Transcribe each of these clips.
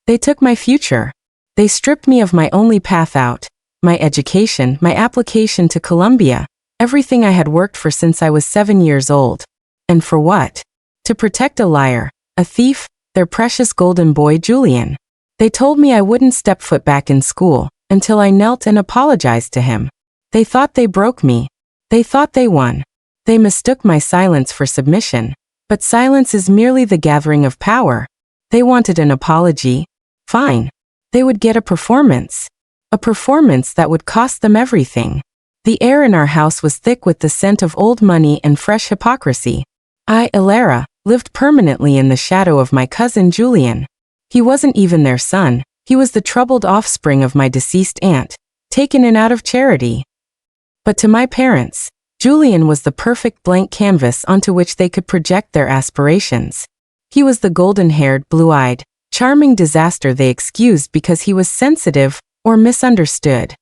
They took my future. They stripped me of my only path out, my education, my application to Columbia, everything I had worked for since I was 7 years old. And for what? To protect a liar, a thief, their precious golden boy Julian. They told me I wouldn't step foot back in school until I knelt and apologized to him. They thought they broke me. They thought they won. They mistook my silence for submission. But silence is merely the gathering of power. They wanted an apology. Fine. They would get a performance. A performance that would cost them everything. The air in our house was thick with the scent of old money and fresh hypocrisy. I, Elara, lived permanently in the shadow of my cousin Julian. He wasn't even their son. He was the troubled offspring of my deceased aunt, taken in out of charity. But to my parents, Julian was the perfect blank canvas onto which they could project their aspirations. He was the golden-haired, blue-eyed, charming disaster they excused because he was sensitive or misunderstood.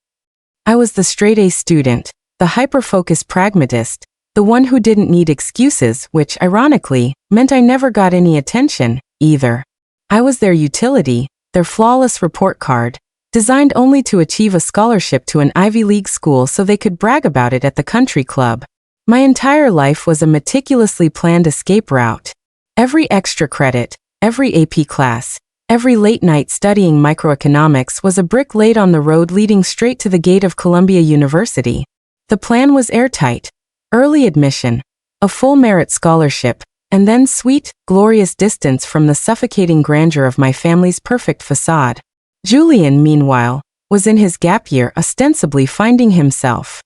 I was the straight-A student, the hyper-focused pragmatist, the one who didn't need excuses, which, ironically, meant I never got any attention, either. I was their utility, their flawless report card, designed only to achieve a scholarship to an Ivy League school so they could brag about it at the country club. My entire life was a meticulously planned escape route. Every extra credit, every AP class, every late night studying microeconomics was a brick laid on the road leading straight to the gate of Columbia University. The plan was airtight. Early admission, a full merit scholarship, and then sweet, glorious distance from the suffocating grandeur of my family's perfect facade. Julian, meanwhile, was in his gap year ostensibly finding himself.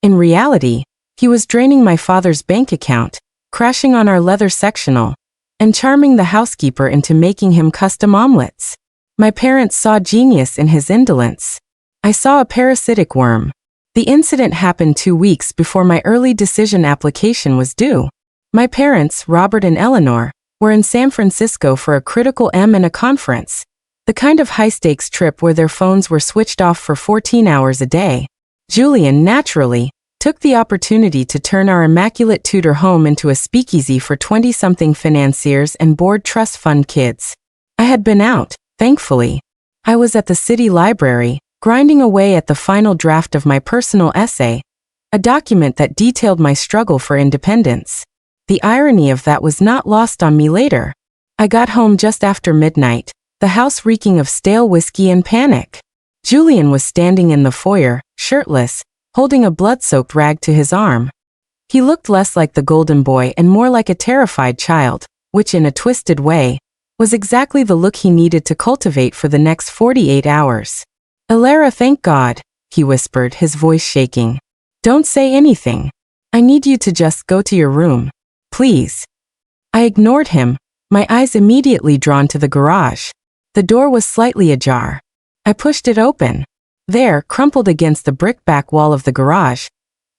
In reality, he was draining my father's bank account, crashing on our leather sectional, and charming the housekeeper into making him custom omelets. My parents saw genius in his indolence. I saw a parasitic worm. The incident happened 2 weeks before my early decision application was due. My parents, Robert and Eleanor, were in San Francisco for a critical M&A conference, the kind of high-stakes trip where their phones were switched off for 14 hours a day. Julian, naturally, took the opportunity to turn our immaculate Tudor home into a speakeasy for 20-something financiers and bored trust fund kids. I had been out, thankfully. I was at the city library, grinding away at the final draft of my personal essay, a document that detailed my struggle for independence. The irony of that was not lost on me later. I got home just after midnight, the house reeking of stale whiskey and panic. Julian was standing in the foyer, shirtless, holding a blood-soaked rag to his arm. He looked less like the golden boy and more like a terrified child, which in a twisted way, was exactly the look he needed to cultivate for the next 48 hours. "Elara, thank God," he whispered, his voice shaking. "Don't say anything. I need you to just go to your room. Please." I ignored him, my eyes immediately drawn to the garage. The door was slightly ajar. I pushed it open. There, crumpled against the brick-back wall of the garage,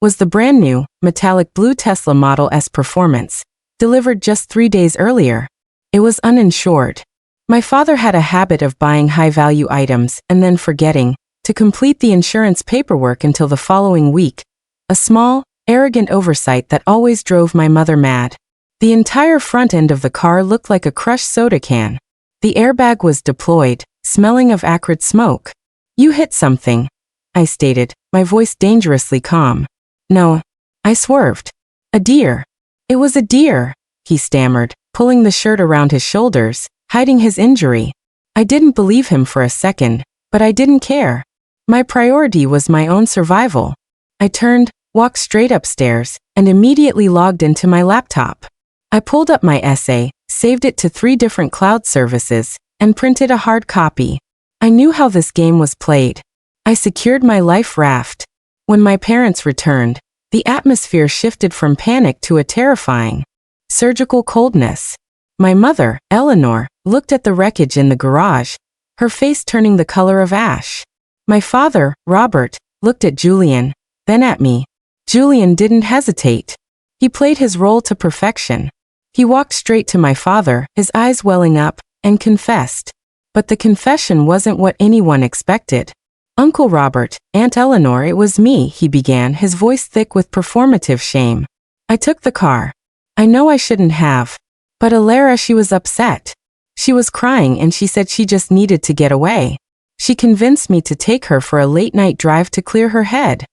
was the brand-new, metallic blue Tesla Model S Performance, delivered just 3 days earlier. It was uninsured. My father had a habit of buying high-value items and then forgetting to complete the insurance paperwork until the following week, a small, arrogant oversight that always drove my mother mad. The entire front end of the car looked like a crushed soda can. The airbag was deployed, smelling of acrid smoke. "You hit something," I stated, my voice dangerously calm. "No." I swerved. "A deer." "It was a deer," he stammered, pulling the shirt around his shoulders, hiding his injury. I didn't believe him for a second, but I didn't care. My priority was my own survival. I turned, walked straight upstairs, and immediately logged into my laptop. I pulled up my essay, saved it to 3 different cloud services, and printed a hard copy. I knew how this game was played. I secured my life raft. When my parents returned, the atmosphere shifted from panic to a terrifying, surgical coldness. My mother, Eleanor, looked at the wreckage in the garage, her face turning the color of ash. My father, Robert, looked at Julian, then at me. Julian didn't hesitate. He played his role to perfection. He walked straight to my father, his eyes welling up, and confessed. But the confession wasn't what anyone expected. "Uncle Robert, Aunt Eleanor, it was me," he began, his voice thick with performative shame. "I took the car. I know I shouldn't have. But Elara, she was upset. She was crying and she said she just needed to get away. She convinced me to take her for a late-night drive to clear her head.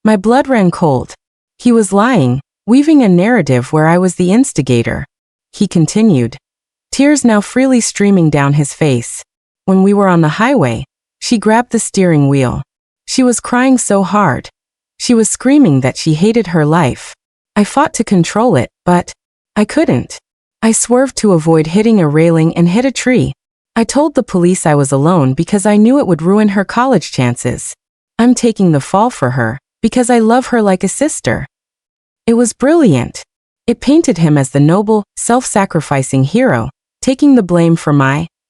My blood ran cold. He was lying, weaving a narrative where I was the instigator. He continued, tears now freely streaming down his face. When we were on the highway, she grabbed the steering wheel. She was crying so hard. She was screaming that she hated her life. I fought to control it, but I couldn't. I swerved to avoid hitting a railing and hit a tree. I told the police I was alone because I knew it would ruin her college chances. I'm taking the fall for her, because I love her like a sister. It was brilliant. It painted him as the noble, self-sacrificing hero, taking the blame for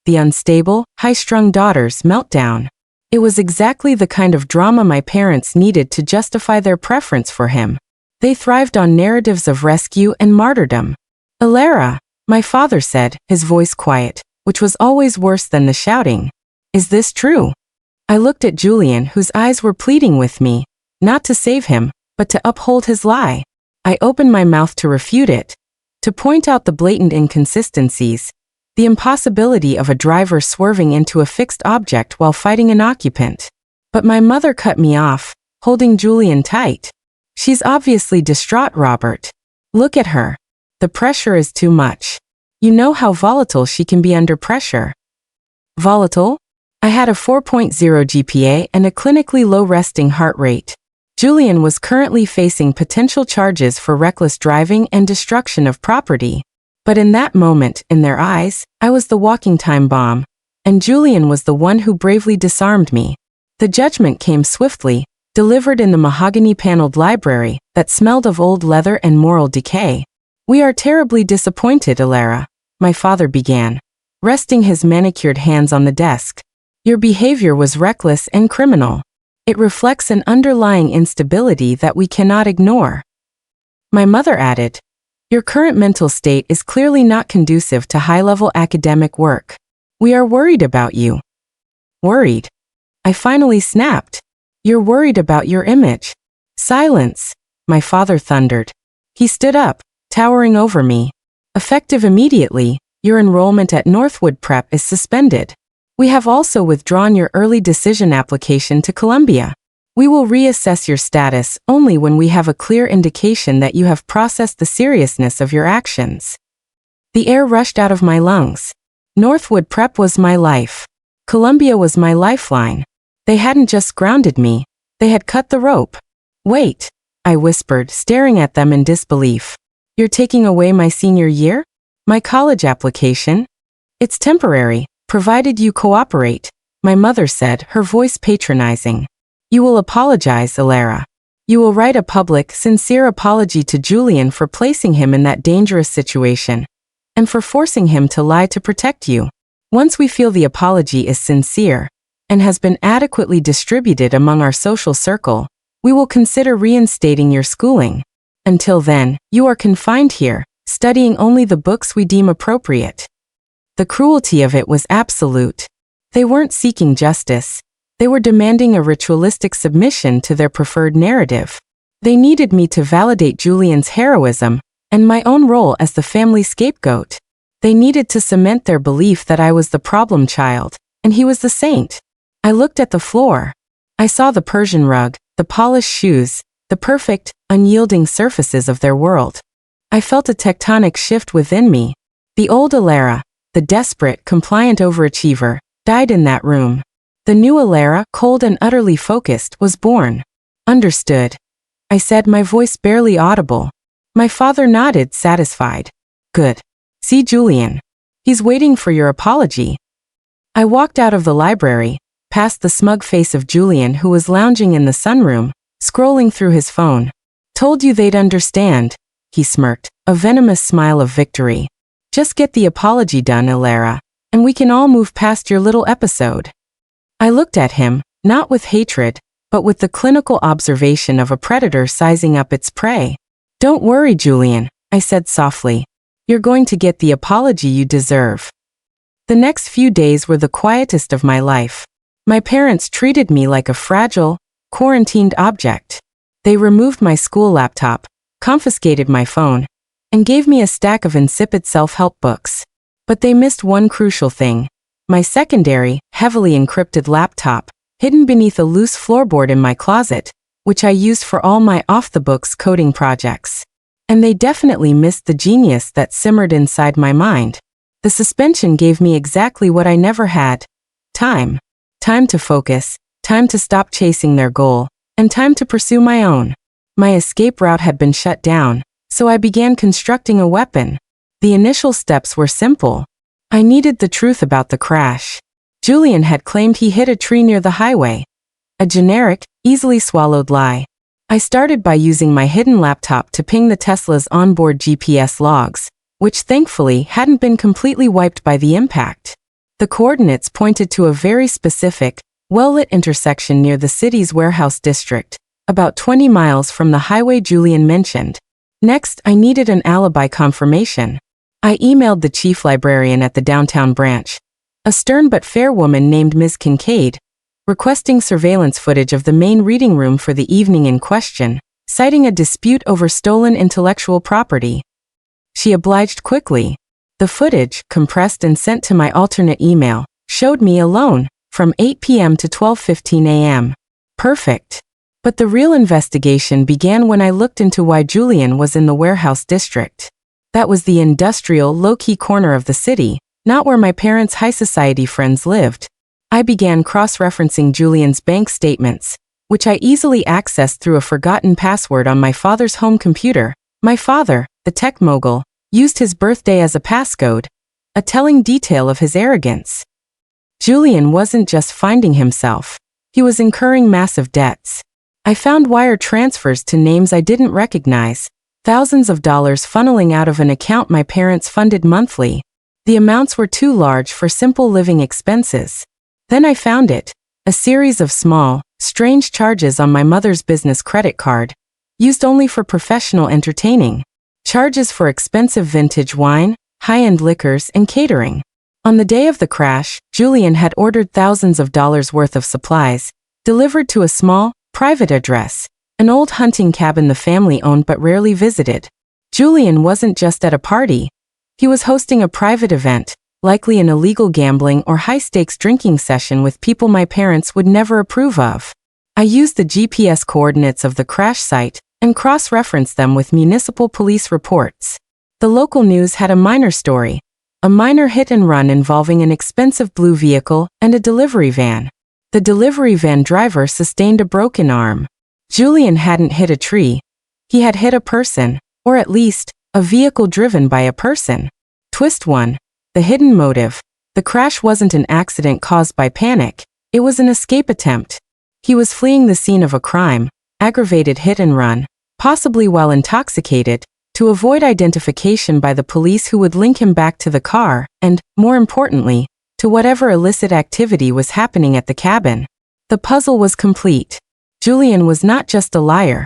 the unstable, high-strung daughter's meltdown. It was exactly the kind of drama my parents needed to justify their preference for him. They thrived on narratives of rescue and martyrdom. Alara, my father said, his voice quiet, which was always worse than the shouting. Is this true? I looked at Julian, whose eyes were pleading with me, not to save him, but to uphold his lie. I opened my mouth to refute it, to point out the blatant inconsistencies, the impossibility of a driver swerving into a fixed object while fighting an occupant. But my mother cut me off, holding Julian tight. She's obviously distraught, Robert. Look at her. The pressure is too much. You know how volatile she can be under pressure. Volatile? I had a 4.0 GPA and a clinically low resting heart rate. Julian was currently facing potential charges for reckless driving and destruction of property. But in that moment, in their eyes, I was the walking time bomb, and Julian was the one who bravely disarmed me. The judgment came swiftly, delivered in the mahogany-paneled library that smelled of old leather and moral decay. We are terribly disappointed, Alara, my father began, resting his manicured hands on the desk. Your behavior was reckless and criminal. It reflects an underlying instability that we cannot ignore. My mother added, your current mental state is clearly not conducive to high-level academic work. We are worried about you. Worried? I finally snapped. You're worried about your image. Silence, my father thundered. He stood up, towering over me. Effective immediately, your enrollment at Northwood Prep is suspended. We have also withdrawn your early decision application to Columbia. We will reassess your status only when we have a clear indication that you have processed the seriousness of your actions. The air rushed out of my lungs. Northwood Prep was my life. Columbia was my lifeline. They hadn't just grounded me, they had cut the rope. Wait, I whispered, staring at them in disbelief. You're taking away my senior year? My college application? It's temporary, provided you cooperate, my mother said, her voice patronizing. You will apologize, Alara. You will write a public, sincere apology to Julian for placing him in that dangerous situation, and for forcing him to lie to protect you. Once we feel the apology is sincere, and has been adequately distributed among our social circle, we will consider reinstating your schooling. Until then, you are confined here, studying only the books we deem appropriate. The cruelty of it was absolute. They weren't seeking justice. They were demanding a ritualistic submission to their preferred narrative. They needed me to validate Julian's heroism and my own role as the family scapegoat. They needed to cement their belief that I was the problem child, and he was the saint. I looked at the floor. I saw the Persian rug, the polished shoes, the perfect, unyielding surfaces of their world. I felt a tectonic shift within me. The old Alara, the desperate, compliant overachiever, died in that room. The new Alara, cold and utterly focused, was born. Understood, I said, my voice barely audible. My father nodded, satisfied. Good. See Julian. He's waiting for your apology. I walked out of the library, past the smug face of Julian, who was lounging in the sunroom, scrolling through his phone. Told you they'd understand, he smirked, a venomous smile of victory. Just get the apology done, Alara, and we can all move past your little episode. I looked at him, not with hatred, but with the clinical observation of a predator sizing up its prey. Don't worry, Julian, I said softly. You're going to get the apology you deserve. The next few days were the quietest of my life. My parents treated me like a fragile, quarantined object. They removed my school laptop, confiscated my phone, and gave me a stack of insipid self-help books. But they missed one crucial thing. My secondary, heavily encrypted laptop, hidden beneath a loose floorboard in my closet, which I used for all my off-the-books coding projects. And they definitely missed the genius that simmered inside my mind. The suspension gave me exactly what I never had. Time. Time to focus, time to stop chasing their goal, and time to pursue my own. My escape route had been shut down, so I began constructing a weapon. The initial steps were simple. I needed the truth about the crash. Julian had claimed he hit a tree near the highway. A generic, easily swallowed lie. I started by using my hidden laptop to ping the Tesla's onboard GPS logs, which thankfully hadn't been completely wiped by the impact. The coordinates pointed to a very specific, well-lit intersection near the city's warehouse district, about 20 miles from the highway Julian mentioned. Next, I needed an alibi confirmation. I emailed the chief librarian at the downtown branch, a stern but fair woman named Ms. Kincaid, requesting surveillance footage of the main reading room for the evening in question, citing a dispute over stolen intellectual property. She obliged quickly. The footage, compressed and sent to my alternate email, showed me alone, from 8 p.m. to 12:15 a.m. Perfect. But the real investigation began when I looked into why Julian was in the warehouse district. That was the industrial, low-key corner of the city, not where my parents' high society friends lived. I began cross-referencing Julian's bank statements, which I easily accessed through a forgotten password on my father's home computer. My father, the tech mogul, used his birthday as a passcode, a telling detail of his arrogance. Julian wasn't just finding himself. He was incurring massive debts. I found wire transfers to names I didn't recognize, thousands of dollars funneling out of an account my parents funded monthly. The amounts were too large for simple living expenses. Then I found it, a series of small, strange charges on my mother's business credit card, used only for professional entertaining. Charges for expensive vintage wine, high-end liquors, and catering. On the day of the crash, Julian had ordered thousands of dollars worth of supplies, delivered to a small, private address, an old hunting cabin the family owned but rarely visited. Julian wasn't just at a party. He was hosting a private event, likely an illegal gambling or high-stakes drinking session with people my parents would never approve of. I used the GPS coordinates of the crash site and cross-referenced them with municipal police reports. The local news had a minor story, a minor hit-and-run involving an expensive blue vehicle and a delivery van. The delivery van driver sustained a broken arm. Julian hadn't hit a tree. He had hit a person, or at least, a vehicle driven by a person. Twist 1. The hidden motive. The crash wasn't an accident caused by panic. It was an escape attempt. He was fleeing the scene of a crime, aggravated hit-and-run, possibly while intoxicated, to avoid identification by the police who would link him back to the car, and, more importantly, to whatever illicit activity was happening at the cabin. The puzzle was complete. Julian was not just a liar.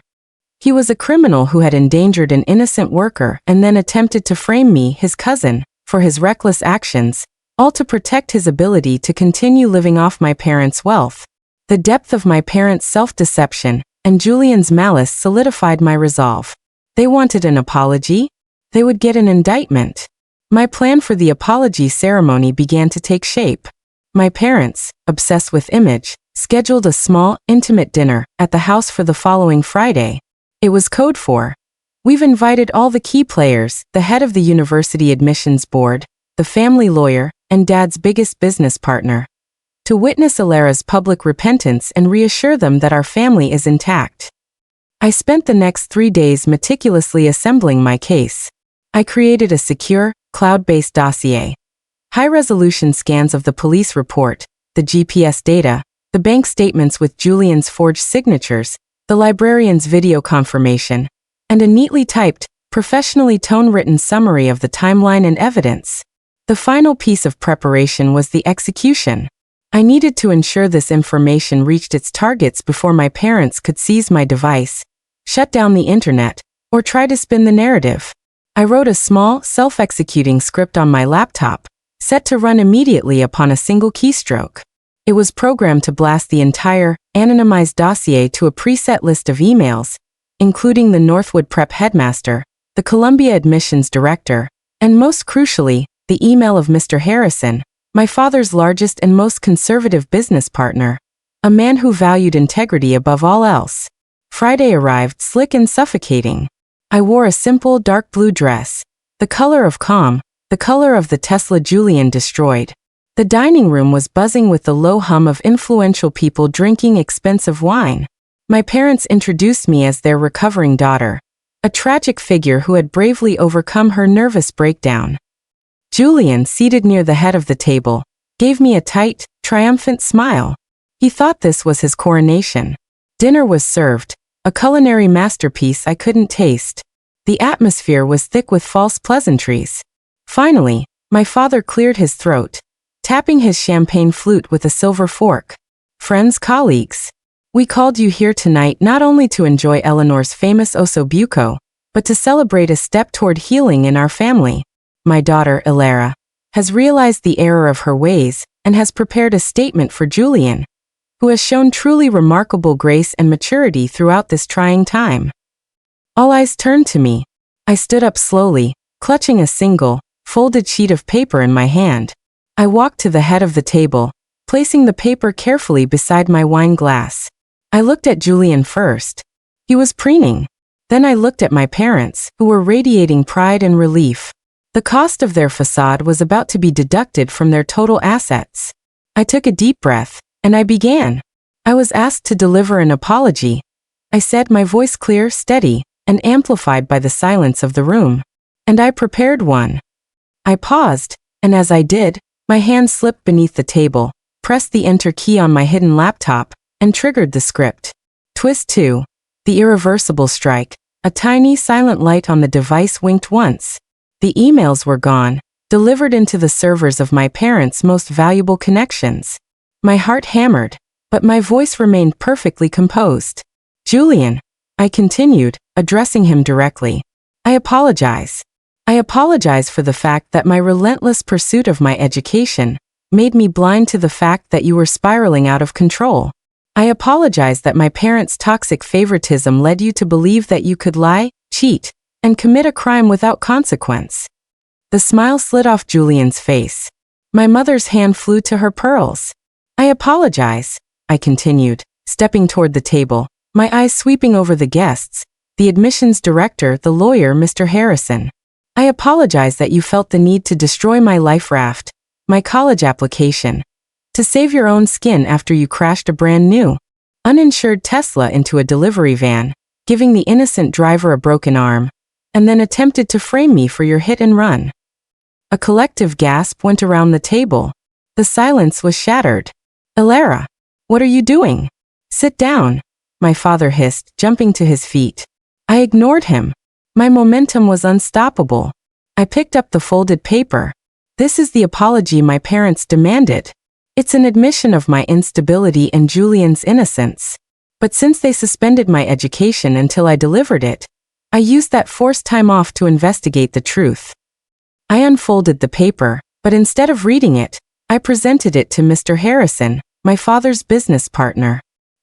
He was a criminal who had endangered an innocent worker and then attempted to frame me, his cousin, for his reckless actions, all to protect his ability to continue living off my parents' wealth. The depth of my parents' self-deception and Julian's malice solidified my resolve. They wanted an apology. They would get an indictment. My plan for the apology ceremony began to take shape. My parents, obsessed with image, scheduled a small, intimate dinner at the house for the following Friday. It was code for, "We've invited all the key players, the head of the university admissions board, the family lawyer, and Dad's biggest business partner, to witness Alara's public repentance and reassure them that our family is intact." I spent the next 3 days meticulously assembling my case. I created a secure, cloud-based dossier. High-resolution scans of the police report, the GPS data, the bank statements with Julian's forged signatures, the librarian's video confirmation, and a neatly typed, professionally tone-written summary of the timeline and evidence. The final piece of preparation was the execution. I needed to ensure this information reached its targets before my parents could seize my device, shut down the internet, or try to spin the narrative. I wrote a small, self-executing script on my laptop, set to run immediately upon a single keystroke. It was programmed to blast the entire, anonymized dossier to a preset list of emails, including the Northwood Prep headmaster, the Columbia admissions director, and most crucially, the email of Mr. Harrison, my father's largest and most conservative business partner, a man who valued integrity above all else. Friday arrived slick and suffocating. I wore a simple dark blue dress, the color of calm, the color of the Tesla Julian destroyed. The dining room was buzzing with the low hum of influential people drinking expensive wine. My parents introduced me as their recovering daughter, a tragic figure who had bravely overcome her nervous breakdown. Julian, seated near the head of the table, gave me a tight, triumphant smile. He thought this was his coronation. Dinner was served, a culinary masterpiece I couldn't taste. The atmosphere was thick with false pleasantries. Finally, my father cleared his throat, tapping his champagne flute with a silver fork. Friends, colleagues, we called you here tonight not only to enjoy Eleanor's famous osso buco, but to celebrate a step toward healing in our family. My daughter, Elara, has realized the error of her ways and has prepared a statement for Julian, who has shown truly remarkable grace and maturity throughout this trying time. All eyes turned to me. I stood up slowly, clutching a single, folded sheet of paper in my hand. I walked to the head of the table, placing the paper carefully beside my wine glass. I looked at Julian first. He was preening. Then I looked at my parents, who were radiating pride and relief. The cost of their facade was about to be deducted from their total assets. I took a deep breath, and I began. I was asked to deliver an apology. I said, my voice clear, steady, and amplified by the silence of the room. And I prepared one. I paused, and as I did, my hand slipped beneath the table, pressed the enter key on my hidden laptop, and triggered the script. Twist 2. The irreversible strike. A tiny silent light on the device winked once. The emails were gone, delivered into the servers of my parents' most valuable connections. My heart hammered, but my voice remained perfectly composed. Julian, I continued, addressing him directly. I apologize. I apologize for the fact that my relentless pursuit of my education made me blind to the fact that you were spiraling out of control. I apologize that my parents' toxic favoritism led you to believe that you could lie, cheat, and commit a crime without consequence. The smile slid off Julian's face. My mother's hand flew to her pearls. I apologize, I continued, stepping toward the table, my eyes sweeping over the guests, the admissions director, the lawyer, Mr. Harrison. I apologize that you felt the need to destroy my life raft, my college application, to save your own skin after you crashed a brand new, uninsured Tesla into a delivery van, giving the innocent driver a broken arm, and then attempted to frame me for your hit and run. A collective gasp went around the table. The silence was shattered. Elara, what are you doing? Sit down, my father hissed, jumping to his feet. I ignored him. My momentum was unstoppable. I picked up the folded paper. This is the apology my parents demanded. It's an admission of my instability and Julian's innocence. But since they suspended my education until I delivered it, I used that forced time off to investigate the truth. I unfolded the paper, but instead of reading it, I presented it to Mr. Harrison, my father's business partner.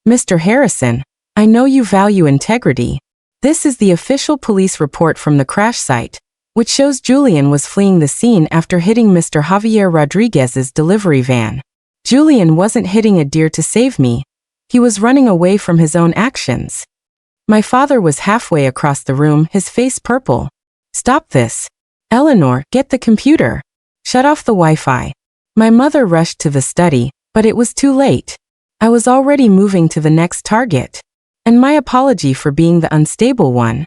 Mr. Harrison, I know you value integrity. This is the official police report from the crash site, which shows Julian was fleeing the scene after hitting Mr. Javier Rodriguez's delivery van. Julian wasn't hitting a deer to save me. He was running away from his own actions. My father was halfway across the room, his face purple. Stop this. Eleanor, get the computer. Shut off the Wi-Fi. My mother rushed to the study, but it was too late. I was already moving to the next target. And my apology for being the unstable one.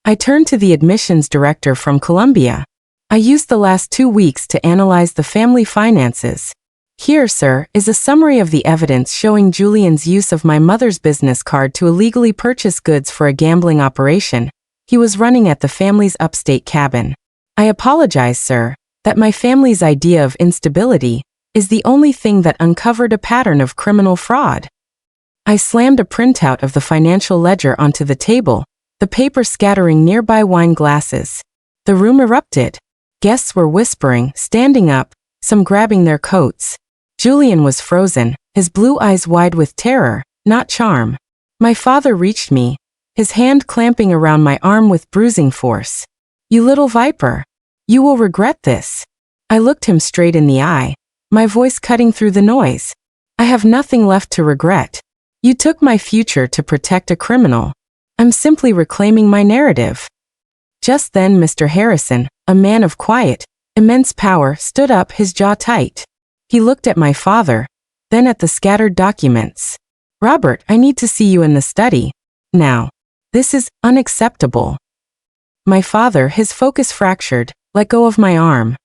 I turned to the admissions director from Columbia. I used the last 2 weeks to analyze the family finances. Here, sir, is a summary of the evidence showing Julian's use of my mother's business card to illegally purchase goods for a gambling operation he was running at the family's upstate cabin. I apologize, sir, that my family's idea of instability is the only thing that uncovered a pattern of criminal fraud. I slammed a printout of the financial ledger onto the table, the paper scattering nearby wine glasses. The room erupted. Guests were whispering, standing up, some grabbing their coats. Julian was frozen, his blue eyes wide with terror, not charm. My father reached me, his hand clamping around my arm with bruising force. You little viper. You will regret this. I looked him straight in the eye, my voice cutting through the noise. I have nothing left to regret. You took my future to protect a criminal. I'm simply reclaiming my narrative. Just then Mr. Harrison, a man of quiet, immense power, stood up, his jaw tight. He looked at my father, then at the scattered documents. Robert, I need to see you in the study. Now. This is unacceptable. My father, his focus fractured, let go of my arm.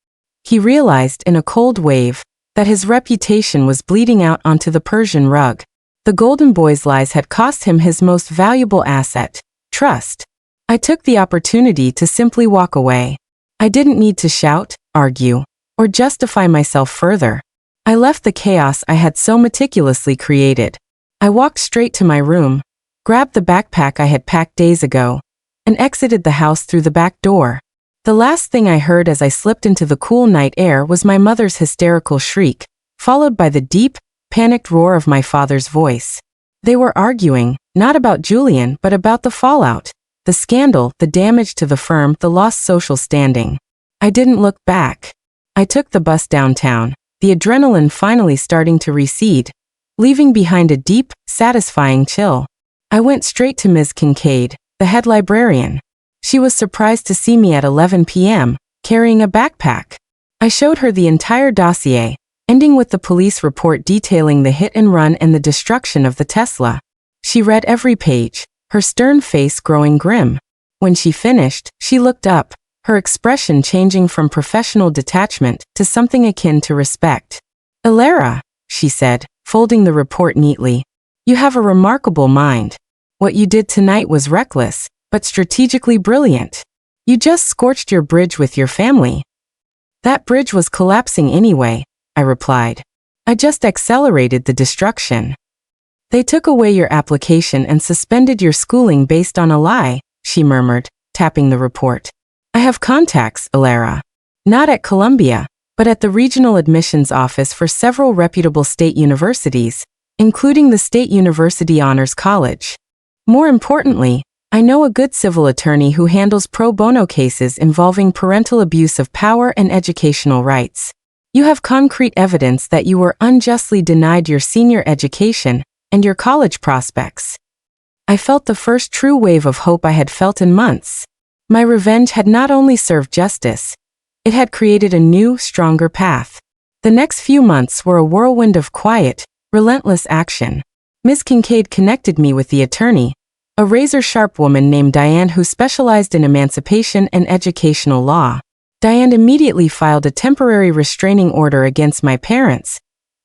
He realized in a cold wave that his reputation was bleeding out onto the Persian rug. The Golden Boy's lies had cost him his most valuable asset, trust. I took the opportunity to simply walk away. I didn't need to shout, argue, or justify myself further. I left the chaos I had so meticulously created. I walked straight to my room, grabbed the backpack I had packed days ago, and exited the house through the back door. The last thing I heard as I slipped into the cool night air was my mother's hysterical shriek, followed by the deep, panicked roar of my father's voice. They were arguing, not about Julian but about the fallout, the scandal, the damage to the firm, the lost social standing. I didn't look back. I took the bus downtown, the adrenaline finally starting to recede, leaving behind a deep, satisfying chill. I went straight to Ms. Kincaid, the head librarian. She was surprised to see me at 11 p.m., carrying a backpack. I showed her the entire dossier, ending with the police report detailing the hit and run and the destruction of the Tesla. She read every page, her stern face growing grim. When she finished, she looked up, her expression changing from professional detachment to something akin to respect. "Elara," she said, folding the report neatly. "You have a remarkable mind. What you did tonight was reckless, but strategically brilliant. You just scorched your bridge with your family." "That bridge was collapsing anyway," I replied. "I just accelerated the destruction." "They took away your application and suspended your schooling based on a lie," she murmured, tapping the report. "I have contacts, Elara. Not at Columbia, but at the regional admissions office for several reputable state universities, including the State University Honors College. More importantly, I know a good civil attorney who handles pro bono cases involving parental abuse of power and educational rights. You have concrete evidence that you were unjustly denied your senior education and your college prospects." I felt the first true wave of hope I had felt in months. My revenge had not only served justice, it had created a new, stronger path. The next few months were a whirlwind of quiet, relentless action. Ms. Kincaid connected me with the attorney, a razor-sharp woman named Diane who specialized in emancipation and educational law. Diane immediately filed a temporary restraining order against my parents,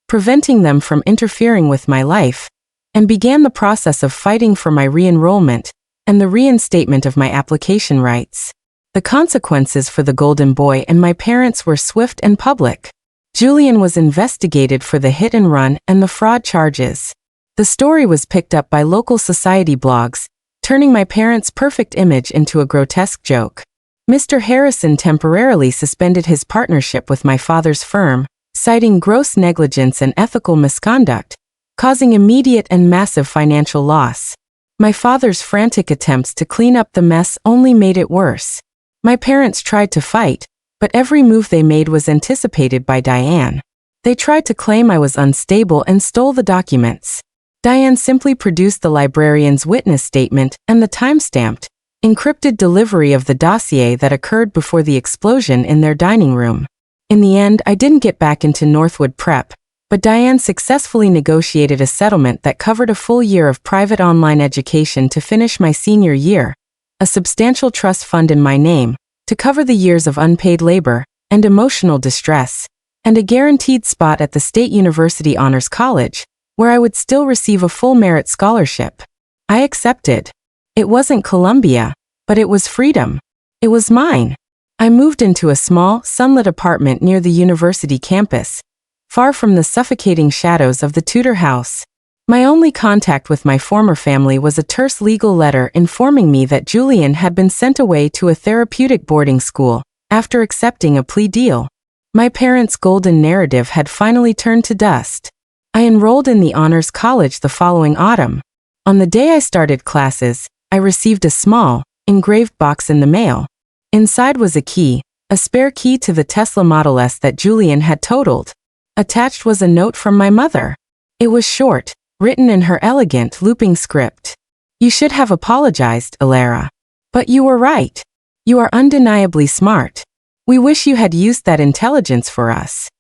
preventing them from interfering with my life, and began the process of fighting for my re-enrollment and the reinstatement of my application rights. The consequences for the Golden Boy and my parents were swift and public. Julian was investigated for the hit and run and the fraud charges. The story was picked up by local society blogs, turning my parents' perfect image into a grotesque joke. Mr. Harrison temporarily suspended his partnership with my father's firm, citing gross negligence and ethical misconduct, causing immediate and massive financial loss. My father's frantic attempts to clean up the mess only made it worse. My parents tried to fight, but every move they made was anticipated by Diane. They tried to claim I was unstable and stole the documents. Diane simply produced the librarian's witness statement and the time-stamped, encrypted delivery of the dossier that occurred before the explosion in their dining room. In the end, I didn't get back into Northwood Prep, but Diane successfully negotiated a settlement that covered a full year of private online education to finish my senior year, a substantial trust fund in my name, to cover the years of unpaid labor and emotional distress, and a guaranteed spot at the State University Honors College, where I would still receive a full merit scholarship. I accepted. It wasn't Columbia, but it was freedom. It was mine. I moved into a small, sunlit apartment near the university campus, far from the suffocating shadows of the Tudor house. My only contact with my former family was a terse legal letter informing me that Julian had been sent away to a therapeutic boarding school after accepting a plea deal. My parents' golden narrative had finally turned to dust. I enrolled in the Honors College the following autumn. On the day I started classes, I received a small, engraved box in the mail. Inside was a key, A spare key to the Tesla Model S that Julian had totaled. Attached was a note from my mother. It was short, written in her elegant, looping script. You should have apologized, Alara. But you were right. You are undeniably smart. We wish you had used that intelligence for us.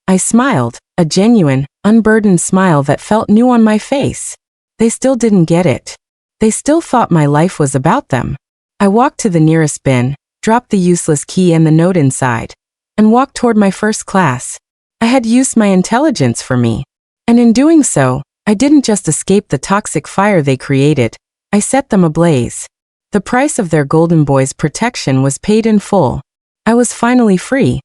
I smiled, a genuine, unburdened smile that felt new on my face. They still didn't get it. They still thought my life was about them. I walked to the nearest bin, dropped the useless key and the note inside, and walked toward my first class. I had used my intelligence for me. And in doing so, I didn't just escape the toxic fire they created, I set them ablaze. The price of their golden boy's protection was paid in full. I was finally free.